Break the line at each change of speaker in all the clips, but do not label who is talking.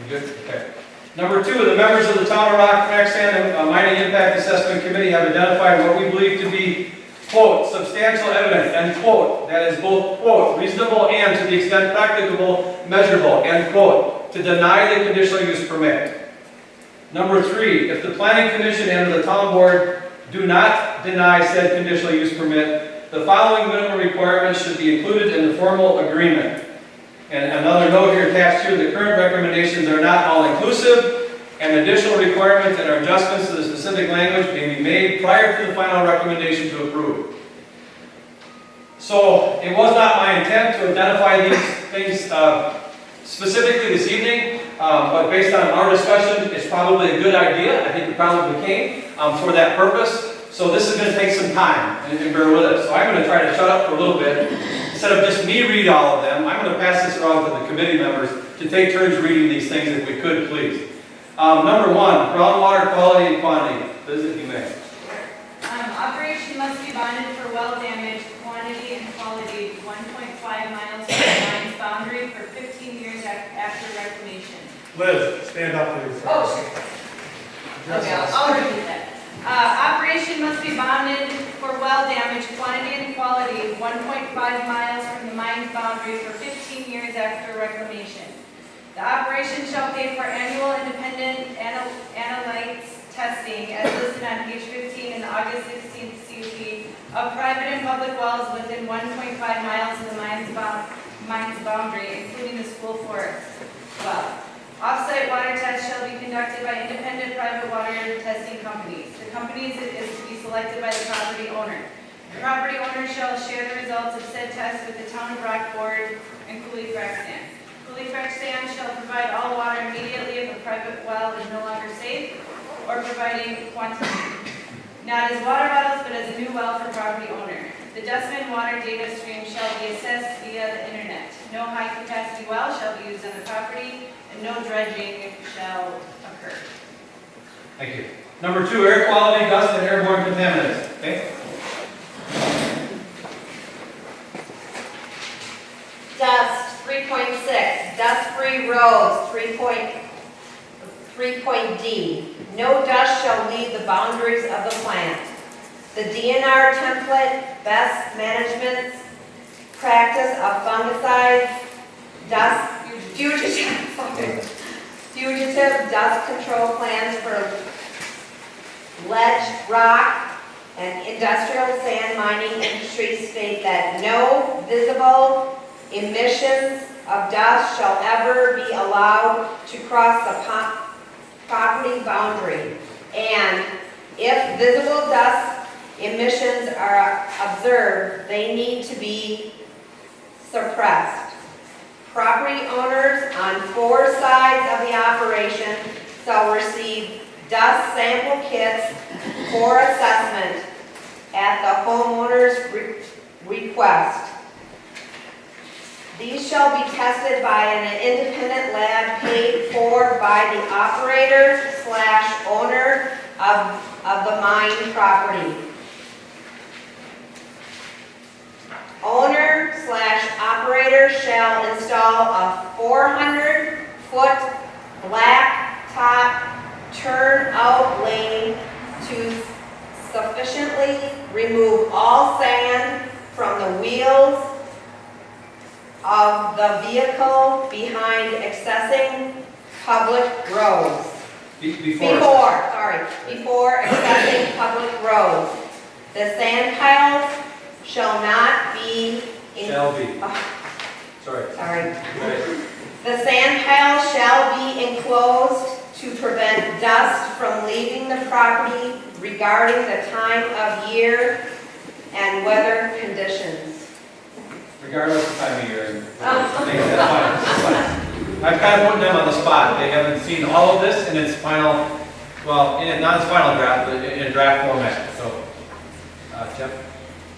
You good? Okay. Number 2, the members of the Town of Rock, Frac Sand Mining Impact Assessment Committee have identified what we believe to be, quote, substantial evidence, end quote, that is both, quote, reasonable and to the extent practicable, measurable, end quote, to deny the conditional use permit. Number 3, if the Planning Commission and the Town Board do not deny said conditional use permit, the following minimum requirements should be included in the formal agreement. And another note here attached here, the current recommendations are not all-inclusive, and additional requirements and adjustments to the specific language may be made prior to the final recommendation to approve. So, it was not my intent to identify these things specifically this evening, but based on our discussion, it's probably a good idea. I think it probably came for that purpose. So this is going to take some time, and bear with us. So I'm going to try to shut up for a little bit. Instead of just me read all of them, I'm going to pass this around to the committee members to take turns reading these things if we could, please. Number 1, groundwater quality and quantity. Visit you may.
Operation must be bonded for well damage, quantity and quality 1.5 miles from the line's boundary for 15 years after reclamation.
Liz, stand up please.
Okay, I'll repeat that. Operation must be bonded for well damage, quantity and quality 1.5 miles from the mine's boundary for 15 years after reclamation. The operation shall pay for annual independent analytes testing as listed on page 15 in the August 16th CUP of private and public wells within 1.5 miles of the mine's boundary, including the school forest well. Off-site water tests shall be conducted by independent private water testing companies. The companies is to be selected by the property owner. The property owner shall share the results of said tests with the Town of Rock Board and Coulee Frac Sand. Coulee Frac Sand shall provide all water immediately if a private well is no longer safe or providing quantity. Not as water bottles, but as a new well for property owner. The Dustman water data stream shall be assessed via the internet. No high-capacity well shall be used on the property, and no dredging shall occur.
Thank you. Number 2, air quality, dust, and airborne contaminants. Okay?
Dust, 3.6. Dust-free roads, 3.D. No dust shall leave the boundaries of the plant. The DNR template, best management practice of fungicides, fugitive dust control plans for ledge, rock, and industrial sand mining industries state that no visible emissions of dust shall ever be allowed to cross the property boundary. And if visible dust emissions are observed, they need to be suppressed. Property owners on 4 sides of the operation shall receive dust sample kits for assessment at the homeowner's request. These shall be tested by an independent lab paid for by the operator/owner of the mine property. Owner/operator shall install a 400-foot black-top turnout lane to sufficiently remove all sand from the wheels of the vehicle behind accessing public roads. Before accessing public roads. The sand piles shall not be. The sand pile shall be enclosed to prevent dust from leaving the property regarding the time of year and weather conditions.
Regardless of time of year. That's fine. I've kind of put them on the spot. They haven't seen all of this in its final, well, not its final draft, but in a draft format. So, Jeff?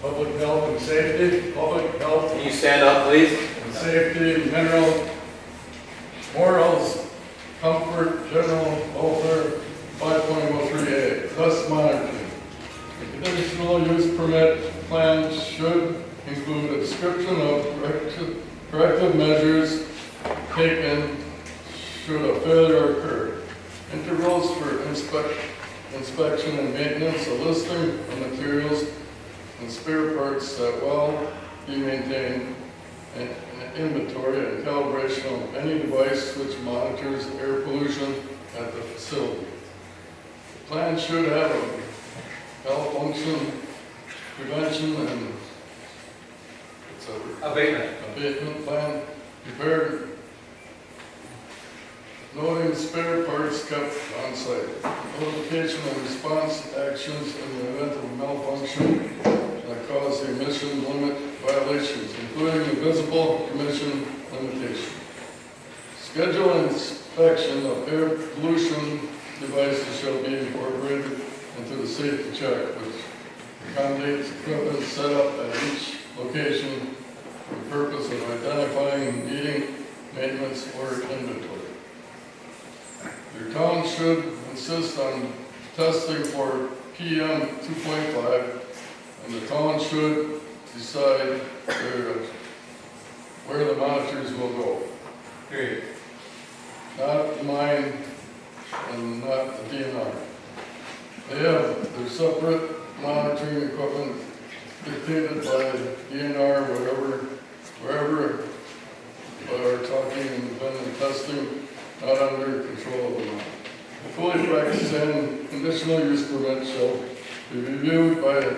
Public health and safety, public health
Can you stand up, please?
and safety, mineral, morals, comfort, general welfare, 5.03A, dust monitoring. The conditional use permit plan should include a description of corrective measures taken should a failure occur. Intervals for inspection and maintenance, a listing of materials and spare parts that will be maintained, and an inventory and calibration of any device which monitors air pollution at the facility. The plan should have a malfunction prevention and abatement plan prepared, noting spare parts kept on site. Notification and response actions in the event of malfunction that cause the emission limit violations, including the visible emission limitation. Schedule inspection of air pollution devices shall be incorporated into the safety check, which accommodates equipment set up at each location for the purpose of identifying needing maintenance or inventory. Your town should insist on testing for PM 2.5, and the town should decide where the monitors will go.
Period.
Not mine and not the DNR. They have their separate monitoring equipment dictated by DNR, wherever are talking independent testing, not under control of the law. The fully practiced and conditional use permit shall be reviewed by an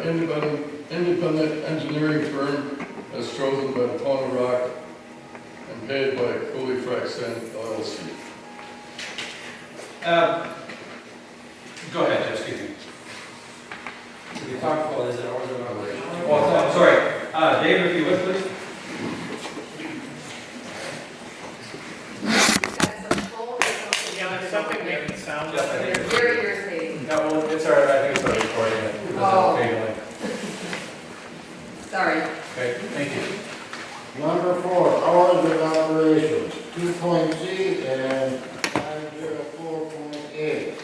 independent engineering firm as chosen by the town of Rock and paid by Fully Frac Sand LLC.
Go ahead, Jeff, excuse me.
We talked about, is it hours of operation?
Well, I'm sorry. David, if you would, please.
Yeah, there's something making sound.
Yes, I think it's-
Very irritating.
No, well, it's all right. I think it's already recording it. It doesn't
Oh.
fade away.
Sorry.
Okay, thank you.
Number 4, hours of operations, 2.C and 504.8.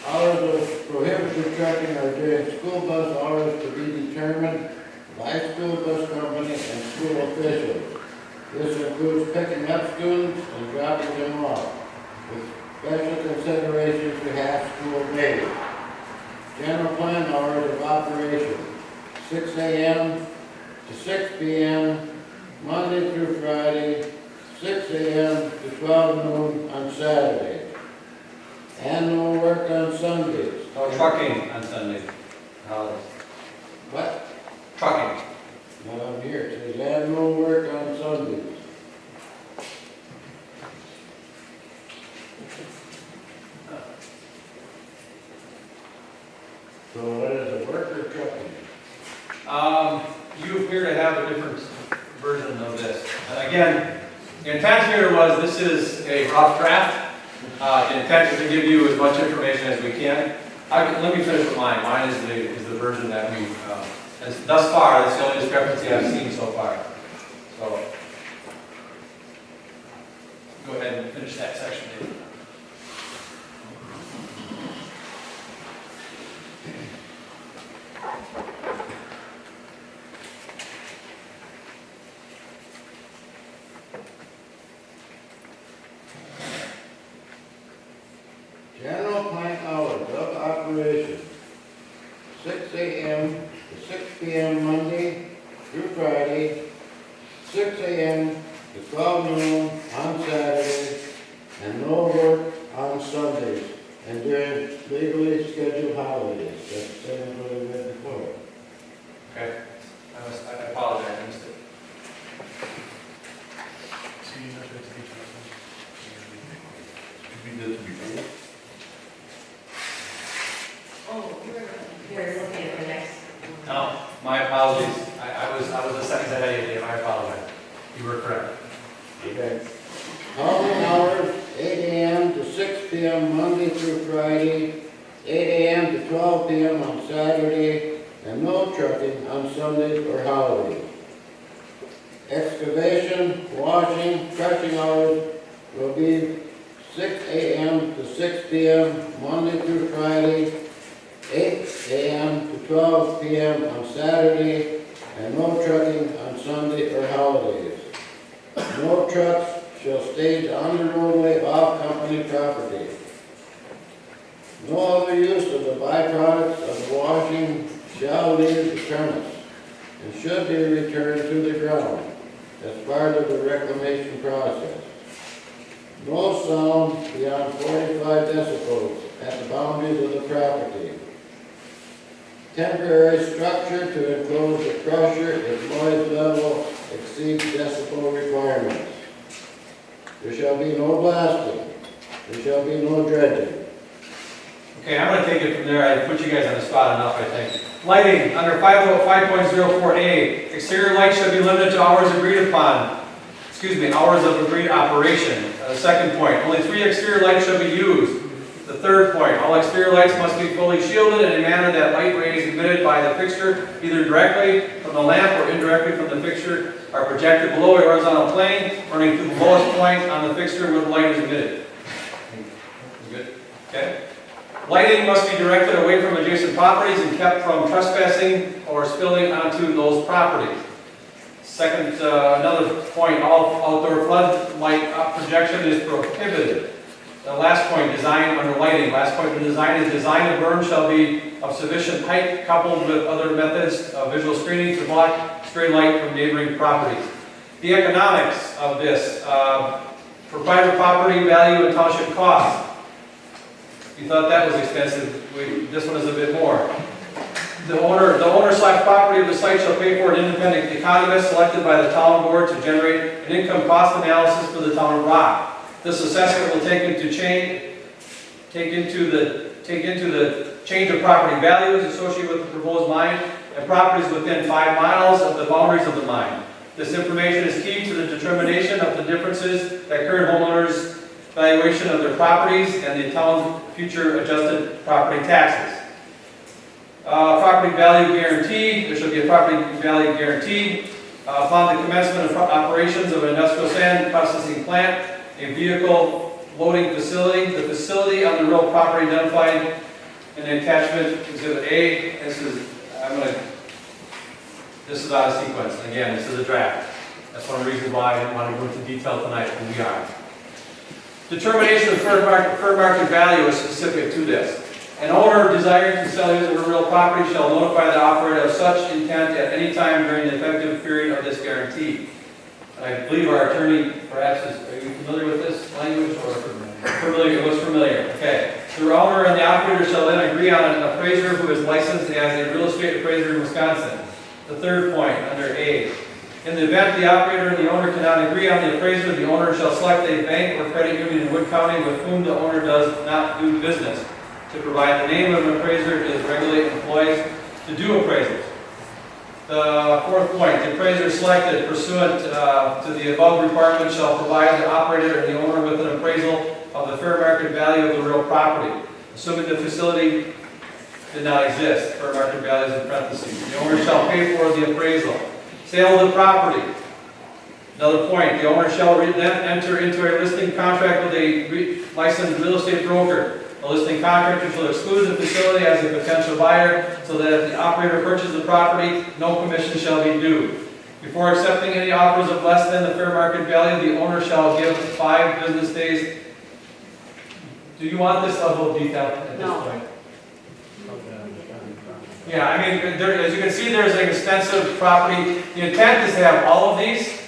Hours of prohibited trucking are during school bus hours to be determined by school bus company and school officials. This includes picking up students and dropping them off, with special considerations to half-school days. General plan hours of operation, 6 a.m. to 6 p.m., Monday through Friday, 6 a.m. to 12 noon on Saturday. And no work on Sundays.
No trucking on Sunday. Holidays.
What?
Trucking.
Not on here, it says and no work on Sundays. So what is a worker trucking?
You appear to have a different version of this. And again, the intent here was this is a rough draft. The intent is to give you as much information as we can. Let me finish with mine. Mine is the version that we, thus far, that's the only discrepancy I've seen so far. So, go ahead and finish that section, David.
General plant hours of operation, 6 a.m. to 6 p.m. Monday through Friday, 6 a.m. to 12 noon on Saturday, and no work on Sundays, and during legally scheduled holidays. That's the same as what I read before.
Okay. I apologize, I missed it.
Oh, you're looking at the next.
No, my apologies. I was a second ahead of you, I apologize. You were correct.
Okay. Hauling hours, 8 a.m. to 6 p.m. Monday through Friday, 8 a.m. to 12 p.m. on Saturday, and no trucking on Sundays or holidays. Excavation, washing, crushing hours will be 6 a.m. to 6 p.m. Monday through Friday, 8 a.m. to 12 p.m. on Saturday, and no trucking on Sunday or holidays. No trucks shall stage on the roadway off company property. No other use of the byproducts of the washing shall leave the premise and should be returned to the ground as part of the reclamation process. No sound beyond 45 decibels at the boundaries of the property. Temporary structure to enclose the crusher if noise level exceeds decibel requirements. There shall be no blasting. There shall be no dredging.
Okay, I'm gonna take it from there. I put you guys on the spot enough, I think. Lighting, under 5.04A, exterior lights shall be limited to hours agreed upon. Hours of agreed operation. Second point, only 3 exterior lights shall be used. The third point, all exterior lights must be fully shielded in a manner that light rays emitted by the fixture, either directly from the lamp or indirectly from the fixture, are projected below a horizontal plane, running through the lowest point on the fixture where the light is emitted. Good? Okay. Lighting must be directed away from adjacent properties and kept from trespassing or spilling onto those properties. Second, another point, all outdoor floodlight projection is prohibited. The last point, design under lighting. Last point, the design of burn shall be of sufficient height coupled with other methods of visual screening to block stray light from neighboring properties. The economics of this, for private property value and township cost. You thought that was expensive. This one is a bit more. The owner/property of the site shall pay for an independent economist selected by the town board to generate an income cost analysis for the town of Rock. This assessment will take into the change of property values associated with the proposed mine and properties within 5 miles of the boundaries of the mine. This information is key to the determination of the differences that current homeowners' valuation of their properties and the town's future adjusted property taxes. Property value guarantee. There shall be a property value guarantee upon the commencement of operations of an industrial sand processing plant, a vehicle loading facility. The facility on the real property identified in the attachment exhibit A. This is out of sequence. Again, this is a draft. That's one of the reasons why I didn't want to go into detail tonight, and we are. Determination of fair market value is specific to this. An owner desiring to sell his or her real property shall notify the operator of such intent at any time during the effective period of this guarantee. I believe our attorney perhaps are you familiar with this language or familiar? It was familiar. Okay. The owner and the operator shall then agree on an appraiser who is licensed as a real estate appraiser in Wisconsin. The third point under A. In the event the operator and the owner cannot agree on the appraiser, the owner shall select a bank or credit union in Wood County with whom the owner does not do business to provide the name of an appraiser is regulate employees to do appraisals. The fourth point, the appraiser selected pursuant to the above requirement shall provide the operator and the owner with an appraisal of the fair market value of the real property, assuming the facility did not exist. Fair market value is in parentheses. The owner shall pay for the appraisal. Sale of the property. Another point, the owner shall then enter into a listing contract with a licensed real estate broker. The listing contractor shall exclude the facility as a potential buyer so that if the operator purchases the property, no commission shall be due. Before accepting any offers of less than the fair market value, the owner shall give 5 business days. Do you want this level of detail at this point? Yeah, I mean, as you can see, there's an extensive property. The intent is to have all of these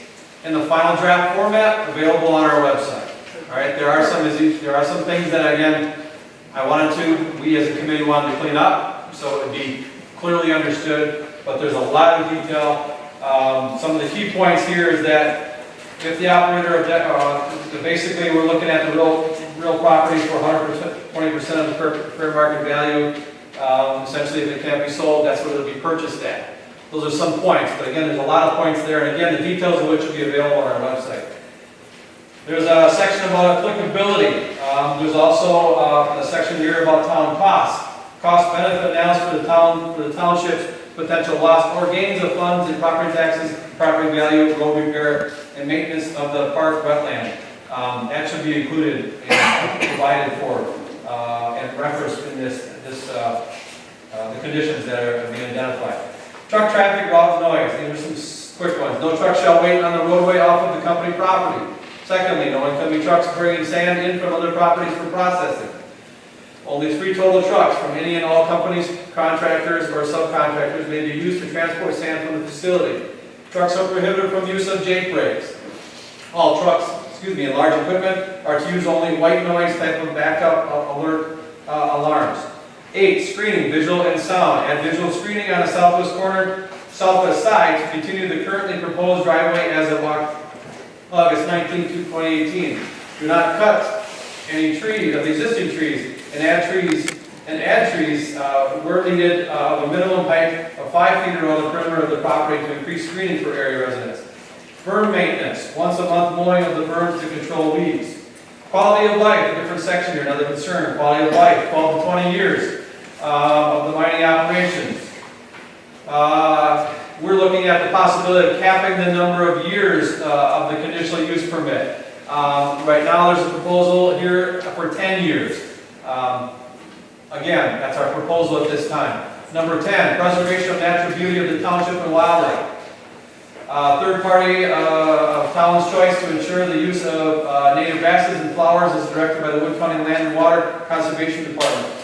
in the final draft format available on our website. All right, there are some things that, again, we as a committee wanted to clean up so it would be clearly understood, but there's a lot of detail. Some of the key points here is that if the operator, basically we're looking at the real property for 120% of the fair market value. Essentially, if it can't be sold, that's what it'll be purchased at. Those are some points, but again, there's a lot of points there, and again, the details of which will be available on our website. There's a section about applicability. There's also a section here about town costs. Cost benefit analysis for the township's potential loss or gains of funds in property taxes, property value, road repair, and maintenance of the park wetland. That should be included and provided for and referenced in the conditions that are being identified. Truck traffic, rocks, noise. These are some quick ones. No truck shall wait on the roadway off of the company property. Secondly, no incoming trucks bringing sand in from other properties for processing. Only 3 total trucks from any and all companies, contractors, or subcontractors may be used to transport sand from the facility. Trucks are prohibited from use of jake brakes. All trucks, and large equipment are to use only white noise type of backup alert alarms. 8, screening, visual and sound. Add visual screening on the southwest side to continue the currently proposed driveway as of August 19, 2018. Do not cut any trees of the existing trees and add trees where needed of a minimum height of 5 feet around the perimeter of the property to increase screening for area residents. Berm maintenance, once a month mowing of the berms to control weeds. Quality of life, a different section here, another concern. Quality of life, 12 to 20 years of the mining operations. We're looking at the possibility of capping the number of years of the conditional use permit. Right now, there's a proposal here for 10 years. Again, that's our proposal at this time. Number 10, preservation of natural beauty of the township and wildlife. Third party of town's choice to ensure the use of native grasses and flowers is directed by the Wood County Land and Water Conservation Department.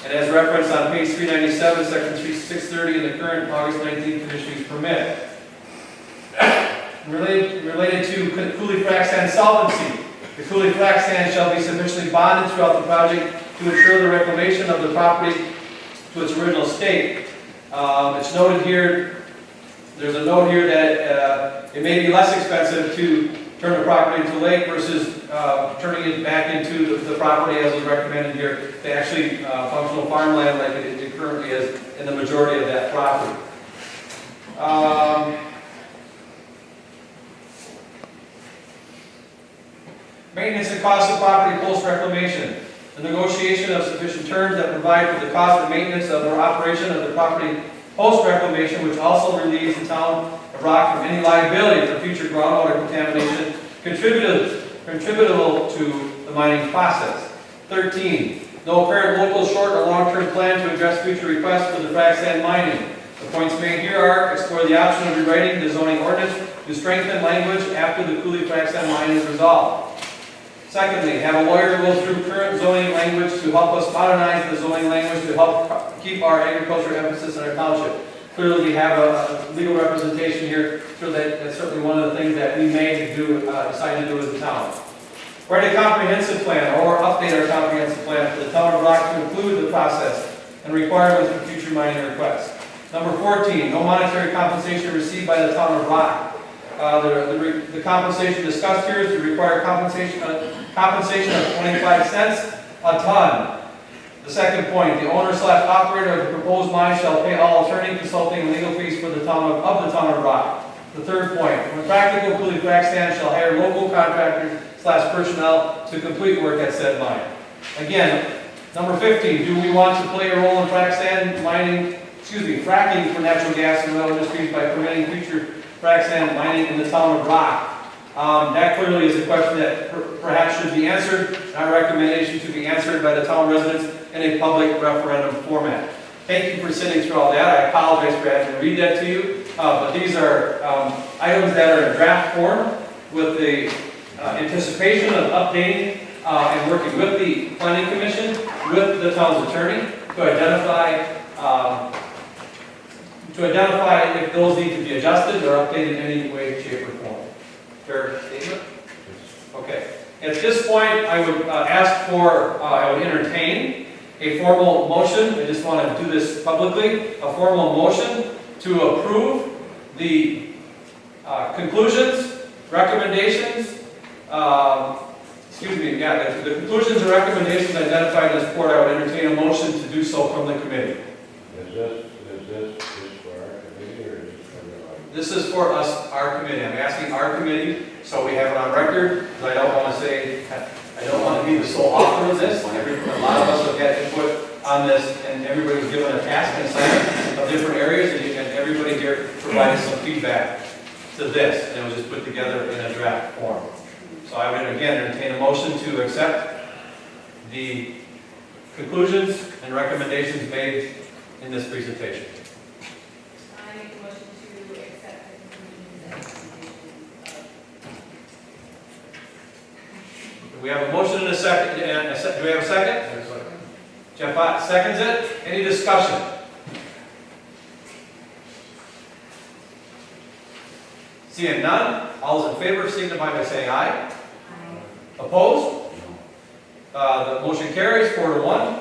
And as referenced on page 397, section 630 in the current August 19th conditional use permit. Related to coulee frac sand solvency. The coulee frac sand shall be sufficiently bonded throughout the project to ensure the reclamation of the property to its original state. It's noted here, there's a note here that it may be less expensive to turn the property into a lake versus turning it back into the property as is recommended here to actually functional farmland like it currently is in the majority of that property. Maintenance and cost of property post-reclamation. The negotiation of sufficient terms that provide for the cost of maintenance of or operation of the property post-reclamation, which also relieves the town of Rock from any liability for future groundwater contamination contributable to the mining process. 13. No apparent local short or long-term plan to address future requests for the frac sand mining. The points made here are explore the option of rewriting the zoning ordinance to strengthen language after the coulee frac sand mining is resolved. Secondly, have a lawyer go through current zoning language to help us modernize the zoning language to help keep our agriculture emphasis in our township. Clearly, we have a legal representation here, so that's certainly one of the things that we may decide to do as a town. Write a comprehensive plan or update our comprehensive plan for the town of Rock to include the process and requirements for future mining requests. Number 14, no monetary compensation received by the town of Rock. The compensation discussed here is to require compensation of 25 cents a ton. The second point, the owner/operator of the proposed mine shall pay all attorney, consulting, and legal fees for the town of Rock. The third point, when practical, coulee frac sand shall hire local contractors/personnel to complete work at said mine. Again, number 15, do we want to play a role in frac sand mining, fracking for natural gas and oil industries by permitting future frac sand mining in the town of Rock? That clearly is a question that perhaps should be answered, and our recommendation to be answered by the town residents in a public referendum format. Thank you for sitting through all that. I apologize for having to read that to you, but these are items that are in draft form with the anticipation of updating and working with the Planning Commission, with the town's attorney to identify if those need to be adjusted or updated in any way, shape, or form. Fair statement? Okay. At this point, I would I would entertain a formal motion. I just want to do this publicly. A formal motion to approve the conclusions, recommendations, the conclusions and recommendations identified in this report. I would entertain a motion to do so from the committee.
Is this for our committee or is this for the?
This is for us, our committee. I'm asking our committee, so we have it on record, because I don't want to be the sole author of this. A lot of us have had input on this, and everybody was given a task and assignment of different areas, and everybody here provided some feedback to this, and it was just put together in a draft form. So I would again entertain a motion to accept the conclusions and recommendations made in this presentation.
I make a motion to accept the conclusions and recommendations
We have a motion and a second, do we have a second? Jeff Ott seconds it. Any discussion? Seeing none, all those in favor signify by saying aye. Opposed? The motion carries 4-1.